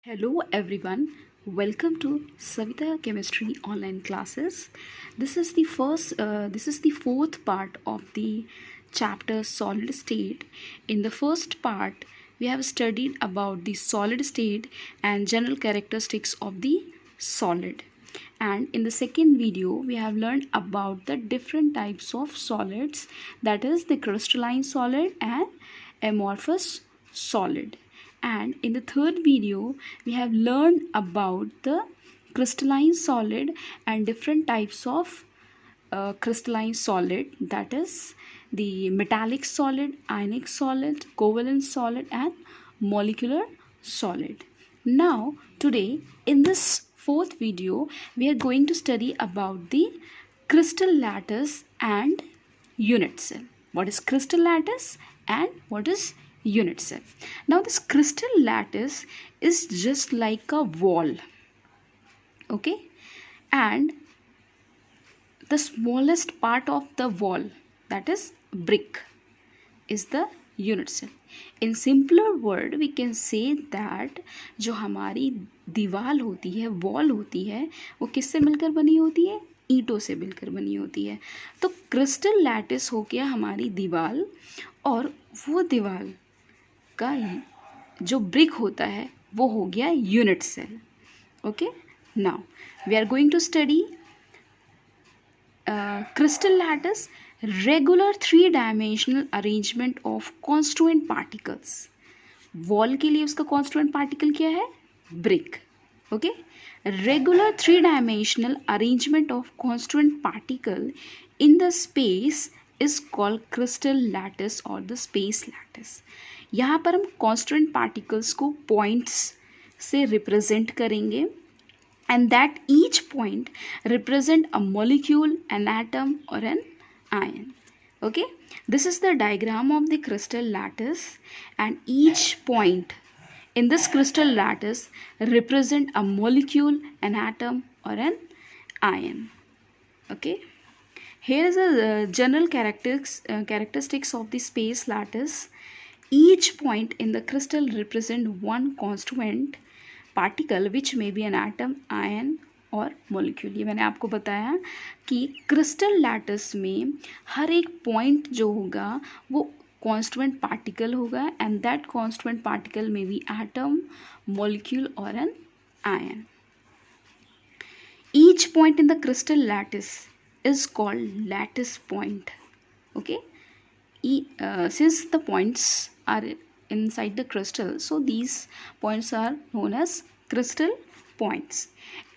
Hello everyone, welcome to Savita Chemistry online classes. This is the fourth part of the chapter solid state. In the first part, we have studied about the solid state and general characteristics of the solid. And in the second video, we have learned about the different types of solids, that is the crystalline solid and amorphous solid. And in the third video, we have learned about the crystalline solid and different types of crystalline solid, that is the metallic solid, ionic solid, covalent solid and molecular solid. Now today in this fourth video, we are going to study about the crystal lattice and unit cell. What is crystal lattice and what is unit cell? Now this crystal lattice is just like a wall, okay, and the smallest part of the wall, that is brick, is the unit cell. In simpler word we can say that जो हमारी दीवार होती है, wall होती है, वो किससे मिलकर बनी होती है? ईंटों से मिलकर बनी होती है. तो क्रिस्टल लैटिस हो गया हमारी दीवार, और वो दीवार का जो ब्रिक होता है वो हो गया unit cell. Okay, now we are going to study crystal lattice, regular three-dimensional arrangement of constituent particles. वॉल के लिए उसका constituent particle क्या है? brick. okay, regular three-dimensional arrangement of constituent particle in the space is called crystal lattice or the space lattice. यहाँ पर हम constituent particles को points से represent करेंगे, and that each point represent a molecule, an atom or an ion. Okay, this is the diagram of the crystal lattice, and each point in this crystal lattice represent a molecule, an atom or an ion. Okay, here is a general characteristics of the space lattice. Each point in the crystal represent one constituent particle which may be an atom, ion और molecule. ये मैंने आपको बताया कि crystal lattice में हर एक point जो होगा वो कॉन्स्टिट्यूएंट पार्टिकल होगा, and that constituent particle may be atom, molecule और an ion. Each point in the crystal lattice is called lattice point. Okay, since the points are inside the crystal, so these points are known as crystal points.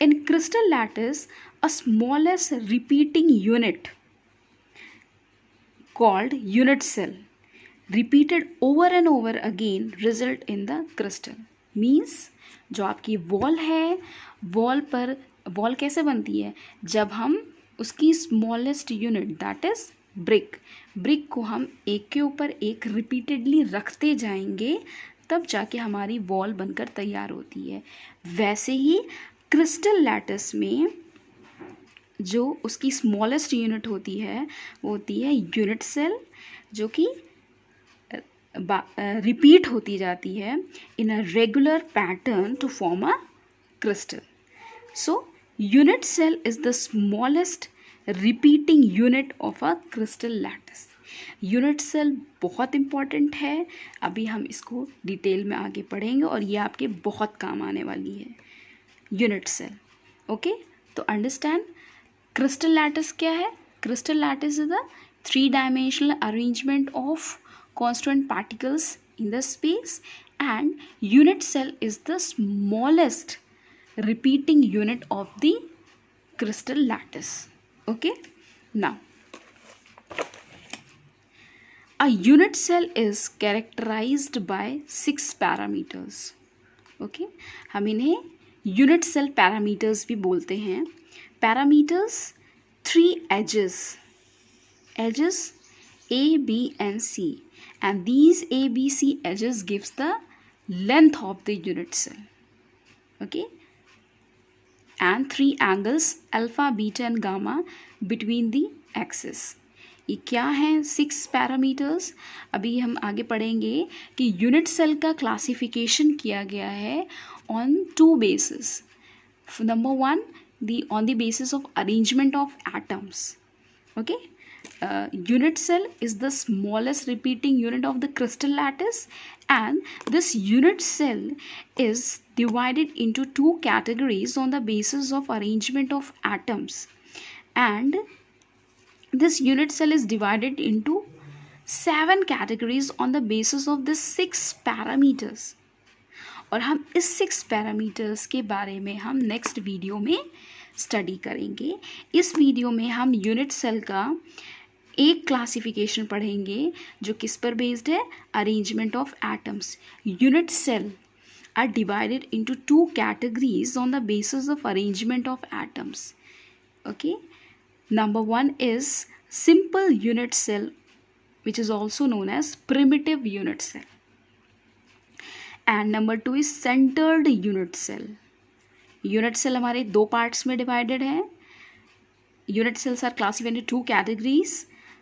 In crystal lattice, a smallest repeating unit called unit cell repeated over and over again result in the crystal. Means जो आपकी wall है, wall कैसे बनती है? जब हम उसकी smallest unit, that is brick को हम एक के ऊपर एक रिपीटेडली रखते जाएंगे, तब जाके हमारी वॉल बनकर तैयार होती है. वैसे ही क्रिस्टल लैटिस में जो उसकी स्मॉलेस्ट यूनिट होती है वो होती है यूनिट सेल, जो कि रिपीट होती जाती है in a regular pattern to form a crystal. So unit cell is the smallest repeating unit of a crystal lattice. Unit cell बहुत इंपॉर्टेंट है, अभी हम इसको डिटेल में आगे पढ़ेंगे और ये आपके बहुत काम आने वाली है यूनिट सेल. ओके, तो अंडरस्टैंड क्रिस्टल लैटिस क्या है? Crystal lattice is the three-dimensional arrangement of constituent particles in the space, and unit cell is the smallest repeating unit of the crystal lattice. Okay, now a unit cell is characterized by 6 parameters. Okay, हम इन्हें unit cell parameters भी बोलते हैं. Parameters, 3 edges A, B and C, and these A, B, C edges gives the length of the unit cell. Okay, and 3 angles alpha, beta and gamma between the axis. ये क्या है? 6 parameters. अभी हम आगे पढ़ेंगे कि यूनिट सेल का classification किया गया है on two bases. Number one, on the basis of arrangement of atoms. Okay, unit cell is the smallest repeating unit of the crystal lattice, and this unit cell is divided into two categories on the basis of arrangement of atoms, and this unit cell is divided into 7 categories on the basis of the 6 parameters. और हम इस 6 parameters के बारे में हम next video में study करेंगे. इस वीडियो में हम यूनिट सेल का एक क्लासिफिकेशन पढ़ेंगे जो किस पर बेस्ड है, arrangement of atoms. Unit cell are divided into 2 categories on the basis of arrangement of atoms. Okay, number 1 is simple unit cell, which is also known as primitive unit cell, and number 2 is centered unit cell. Unit cell हमारे दो parts में divided है. Unit cells are classified into 2 categories: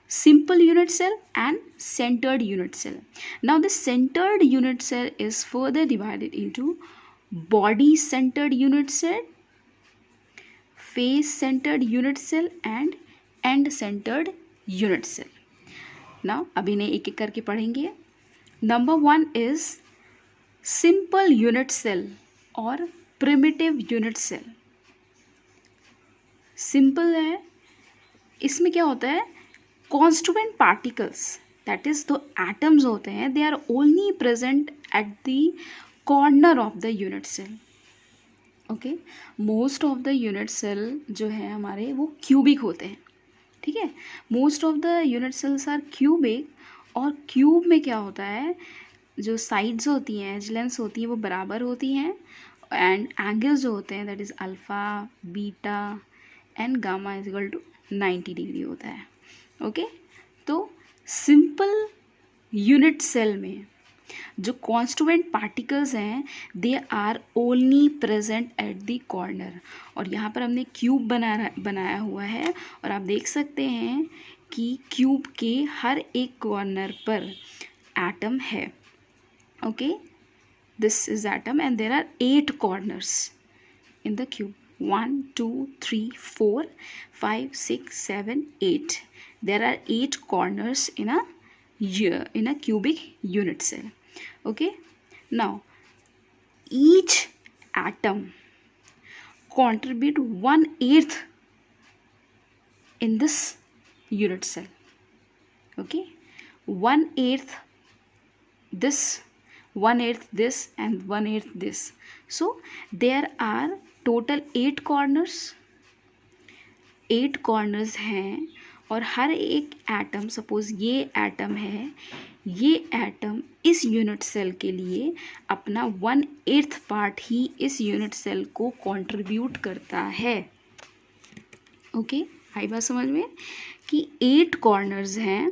simple unit cell and centered unit cell. Now this centered unit cell is further divided into body centered unit cell, face centered unit cell and end centered unit cell. Now अभी इन्हें एक एक करके पढ़ेंगे. Number 1 is simple unit cell और primitive unit cell. Simple है, इसमें क्या होता है, constituent particles, that is the atoms होते हैं, they are only present at the corner of the unit cell. Okay, most of the unit cell जो है हमारे वो क्यूबिक होते हैं. ठीक है, most of the unit cells are cubic, और क्यूब में क्या होता है, जो साइड्स होती हैं, एज लेंथ्स होती हैं वो बराबर होती हैं, एंड एंगल्स जो होते हैं that is alpha, beta and gamma is equal to 90 degree होता है. ओके, तो सिंपल यूनिट सेल में जो कॉन्स्टिट्यूएंट पार्टिकल्स हैं they are only present at the corner. और यहाँ पर हमने क्यूब बनाया हुआ है, और आप देख सकते हैं कि क्यूब के हर एक कॉर्नर पर एटम है. Okay, this is atom and there are 8 corners in the cube. 1 2 3 4 5 6 7 8. There are 8 corners in a cubic unit cell. Okay, now each atom contribute 1/8 in this unit cell. Okay, 1/8 this, 1/8 this and 1/8 this. So there are total 8 corners. 8 corners हैं, और हर एक atom, suppose ये atom है, ये atom इस unit cell के लिए अपना 1/8 पार्ट ही इस यूनिट सेल को कंट्रीब्यूट करता है. ओके, आई बात समझ में कि 8 कॉर्नर्स हैं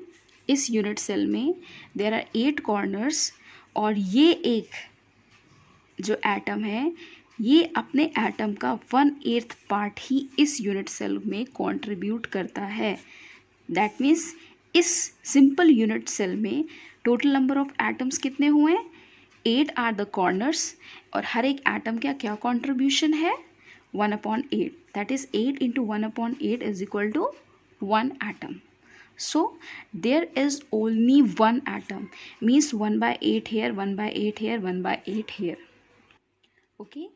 इस यूनिट सेल में, देयर आर 8 कॉर्नर्स, और ये एक जो एटम है ये अपने एटम का 1/8 पार्ट ही इस यूनिट सेल में कंट्रीब्यूट करता है. दैट मीन्स इस सिंपल यूनिट सेल में टोटल नंबर ऑफ एटम्स कितने हुए हैं, 8 आर द कॉर्नर्स, और हर एक एटम का क्या कंट्रीब्यूशन है, 1/8. That is 8 into 1/8 is equal to 1 atom. So there is only 1 atom, means 1/8 here, 1/8 here, 1/8 here. Okay,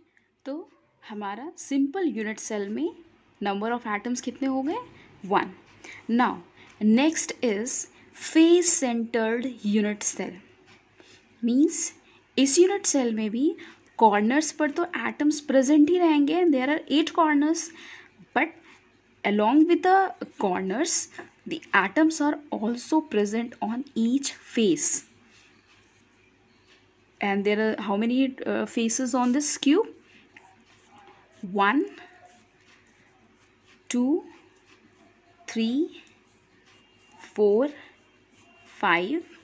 तो हमारा सिंपल यूनिट सेल में नंबर ऑफ एटम्स कितने हो गए, 1. Now next is face centred unit cell. Means इस unit cell में भी corners पर तो एटम्स प्रेजेंट ही रहेंगे, there are 8 corners, but along with the corners the atoms are also present on each face. And there are how many faces on this cube, 1 2 3 4 5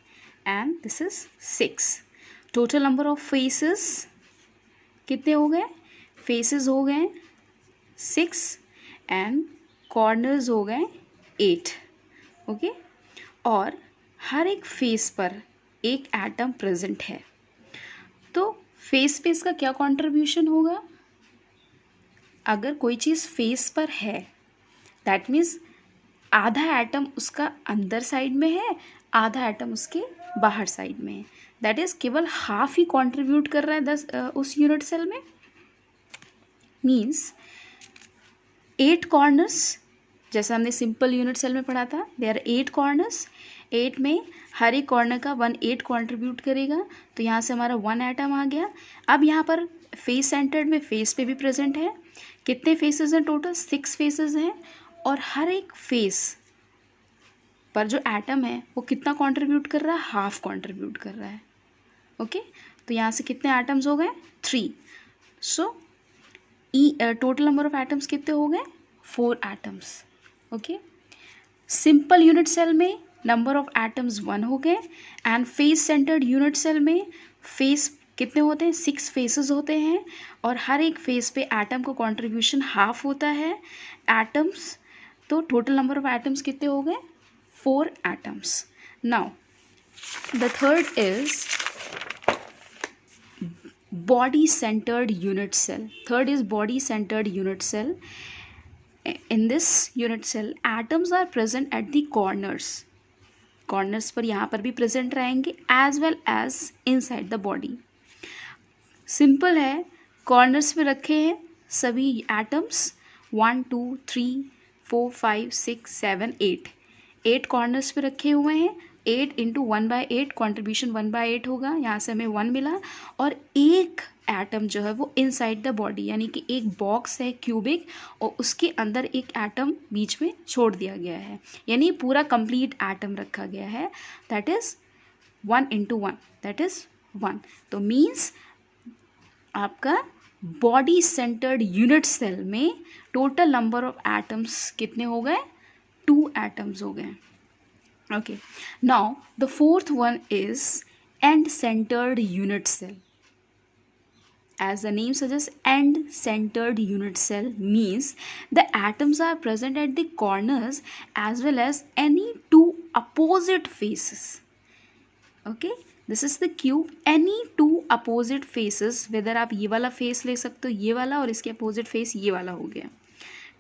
and this is 6. total number of faces कितने हो गए, faces हो गए 6 and corners हो गए 8. Okay, और हर एक face पर एक एटम प्रेजेंट है. तो फेस पे इसका क्या कंट्रीब्यूशन होगा? अगर कोई चीज़ फेस पर है दैट मीन्स आधा एटम उसका अंदर साइड में है, आधा एटम उसके बाहर साइड में है, दैट इज केवल हाफ ही कंट्रीब्यूट कर रहा है उस यूनिट सेल में। मीन्स 8 कॉर्नर्स, जैसे हमने सिंपल यूनिट सेल में पढ़ा था, देयर आर 8 कॉर्नर्स, 8 में हर एक कॉर्नर का 1/8 कंट्रीब्यूट करेगा, तो यहाँ से हमारा 1 एटम आ गया। अब यहाँ पर फेस सेंटर्ड में फेस पे भी प्रेजेंट है। कितने फेसेस हैं टोटल? 6 फेसेस हैं, और हर एक फेस पर जो एटम है वो कितना कंट्रीब्यूट कर रहा है? हाफ कंट्रीब्यूट कर रहा है। ओके, तो यहाँ से कितने एटम्स हो गए? 3। So total number of atoms कितने हो गए? 4 atoms. Okay, simple unit cell में नंबर ऑफ एटम्स 1 हो गए, and face centred unit cell में फेस कितने होते हैं? 6 फेसेस होते हैं, और हर एक फेस पे एटम का कंट्रीब्यूशन हाफ होता है। एटम्स, तो टोटल नंबर ऑफ एटम्स कितने हो गए? 4 atoms. Now the third is body centered unit cell. Third is body centered unit cell. In this unit cell atoms are present at the corners पर यहाँ पर भी प्रेजेंट रहेंगे, as well as inside the body. Simple है, corners पे रखे हैं सभी एटम्स 1 2 3 4 5 6 7 8 कॉर्नर्स पे रखे हुए हैं। 8 इंटू 1/8 कॉन्ट्रीब्यूशन 1/8 होगा, यहाँ से हमें 1 मिला। और एक एटम जो है वो इनसाइड द बॉडी, यानी कि एक बॉक्स है क्यूबिक, और उसके अंदर एक एटम बीच में छोड़ दिया गया है, यानी पूरा कंप्लीट एटम रखा गया है। That is 1 into 1, that is 1। तो मीन्स आपका बॉडी सेंटर्ड यूनिट सेल में टोटल नंबर ऑफ एटम्स कितने हो गए? 2 एटम्स हो गए। Okay, now the fourth one is end-centered unit cell. As the name suggests, end-centered unit cell means the atoms are present at the corners as well as any 2 opposite faces. Okay, this is the cube. Any 2 opposite faces, whether आप ये वाला face ले सकते हो, ये वाला, और इसके अपोजिट फेस ये वाला हो गया,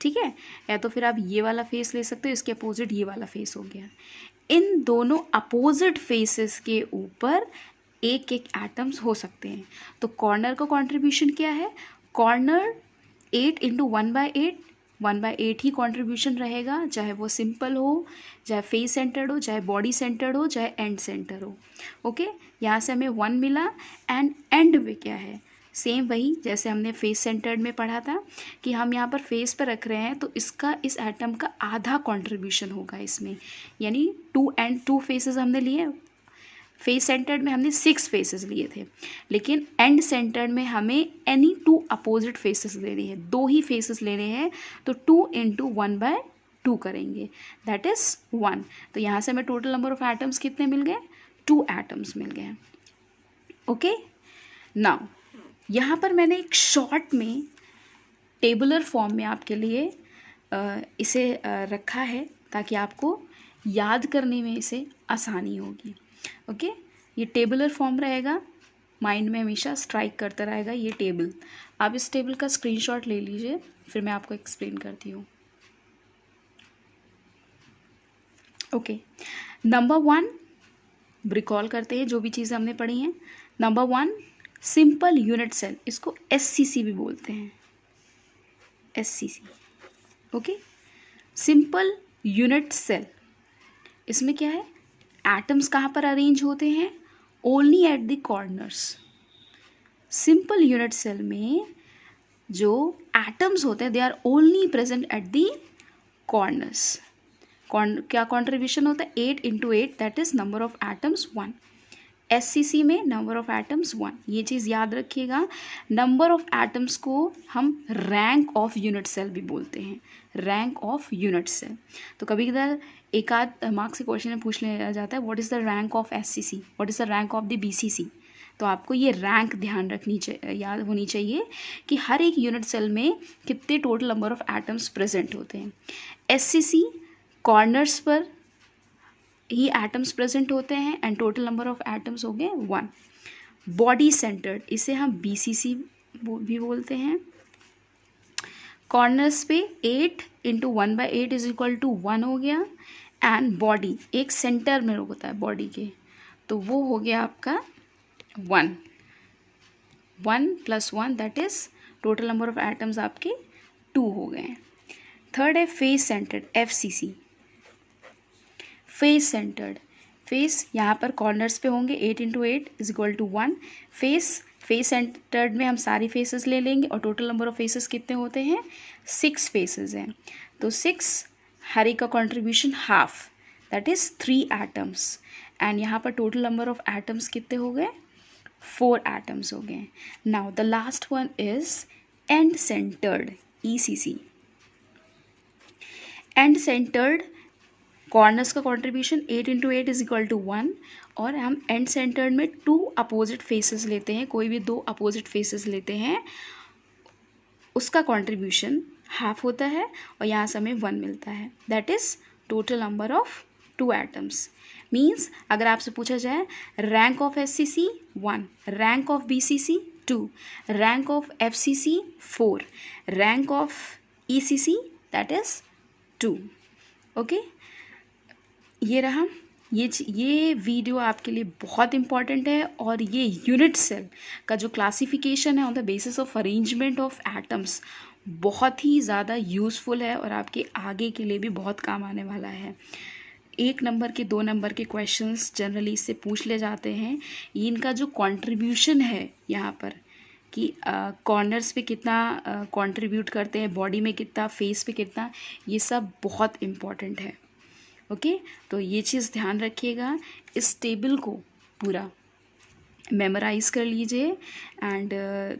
ठीक है, या तो फिर आप ये वाला फेस ले सकते हो, इसके अपोजिट ये वाला फेस हो गया। इन दोनों अपोजिट फेसेस के ऊपर एक एक एटम्स हो सकते हैं। तो कॉर्नर का कंट्रीब्यूशन क्या है? कॉर्नर 8 इंटू 1/8, 1/8 ही कंट्रीब्यूशन रहेगा, चाहे वो सिंपल हो, चाहे फेस सेंटर्ड हो, चाहे बॉडी सेंटर्ड हो, चाहे एंड सेंटर हो। ओके, यहाँ से हमें 1 मिला, एंड एंड में क्या है? सेम वही जैसे हमने फेस सेंटर्ड में पढ़ा था कि हम यहाँ पर फेस पर रख रहे हैं, तो इसका, इस एटम का आधा कंट्रीब्यूशन होगा इसमें, यानी 2 फेसेस हमने लिए। फेस सेंटर्ड में हमने 6 फेसेस लिए थे, लेकिन एंड सेंटर्ड में हमें एनी 2 अपोजिट फेसेस लेने हैं, 2 ही फेसेस लेने हैं, तो 2 इंटू 1/2 करेंगे, दैट इज 1। तो यहाँ से हमें टोटल नंबर ऑफ एटम्स कितने मिल गए? 2 एटम्स मिल गए। ओके, नाउ यहाँ पर मैंने एक शॉर्ट में टेबुलर फॉर्म में आपके लिए इसे रखा है, ताकि आपको याद करने में इसे आसानी होगी। ओके, ये टेबुलर फॉर्म रहेगा, माइंड में हमेशा स्ट्राइक करता रहेगा ये टेबल। आप इस टेबल का स्क्रीनशॉट ले लीजिए, फिर मैं आपको एक्सप्लेन करती हूँ। ओके, नंबर 1 रिकॉल करते हैं जो भी चीज़ें हमने पढ़ी हैं। नंबर 1 सिंपल यूनिट सेल, इसको SCC भी बोलते हैं, SCC। Okay, simple unit cell, इसमें क्या है? एटम्स कहाँ पर अरेंज होते हैं? Only at the corners. Simple unit cell में जो एटम्स होते हैं they are only present at the corners. क्या कॉन्ट्रीब्यूशन होता है? 8 into 8, that is number of atoms 1। SCC में नंबर ऑफ एटम्स 1, ये चीज़ याद रखिएगा। नंबर ऑफ एटम्स को हम रैंक ऑफ यूनिट सेल भी बोलते हैं, रैंक ऑफ यूनिट सेल। तो कभी कभार एक आध मार्क्स के क्वेश्चन में पूछ लिया जाता है, what is the rank of SCC, what is the rank of the BCC। तो आपको ये रैंक ध्यान रखनी याद होनी चाहिए कि हर एक यूनिट सेल में कितने total number of atoms present होते हैं। SCC कॉर्नर्स पर ही एटम्स प्रेजेंट होते हैं, and total number of atoms हो गए 1। बॉडी सेंटर्ड, इसे हम BCC भी बोलते हैं। कॉर्नर्स पे 8 इंटू 1/8 इज इक्वल टू 1 हो गया। एंड बॉडी एक सेंटर में होता है बॉडी के, तो वो हो गया आपका 1 + 1 that is total number of atoms आपके 2 हो गए। थर्ड है face centred, FCC। Face centred, face यहाँ पर कॉर्नर्स पे होंगे 8 into 8 is equal to 1। Face centred में हम सारी फेसेस ले लेंगे और टोटल नंबर ऑफ फेसेस कितने होते हैं, 6 फेसेस हैं। तो 6, हर एक का contribution half that is 3 atoms. And यहाँ पर टोटल नंबर ऑफ एटम्स कितने हो गए, 4 एटम्स हो गए। Now the last one is end centered, ECC। End centered corners का contribution 8 into 8 is equal to 1 और हम एंड सेंटर्ड में 2 अपोजिट फेसेस लेते हैं, कोई भी 2 अपोजिट फेसेस लेते हैं, उसका कॉन्ट्रीब्यूशन हाफ होता है और यहाँ से हमें 1 मिलता है। That is total number of 2 atoms. Means अगर आपसे पूछा जाए rank of SCC 1, rank of BCC 2, rank of FCC 4, rank of ECC that is 2। Okay, ये रहा। ये वीडियो आपके लिए बहुत इम्पॉर्टेंट है और ये यूनिट सेल का जो क्लासिफिकेशन है on the basis of arrangement of atoms बहुत ही ज़्यादा यूज़फुल है और आपके आगे के लिए भी बहुत काम आने वाला है। 1 नंबर के 2 नंबर के क्वेश्चंस जनरली इससे पूछ ले जाते हैं। इनका जो कंट्रीब्यूशन है यहाँ पर कि कॉर्नर्स पे कितना कंट्रीब्यूट करते हैं, बॉडी में कितना, फेस पे कितना, ये सब बहुत इम्पॉर्टेंट है। ओके, तो ये चीज़ ध्यान रखिएगा, इस टेबल को पूरा मेमोराइज कर लीजिए। And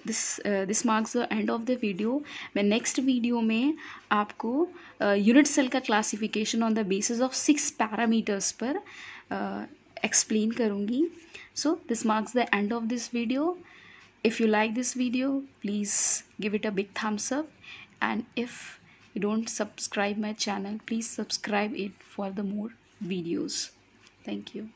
this marks the end of the video. मैं नेक्स्ट वीडियो में आपको यूनिट सेल का classification on the basis of 6 parameters पर एक्सप्लेन करूँगी। So this marks the end of this video. If you like this video, please give it a big thumbs up, and if you don't subscribe my channel, please subscribe it for the more videos. Thank you.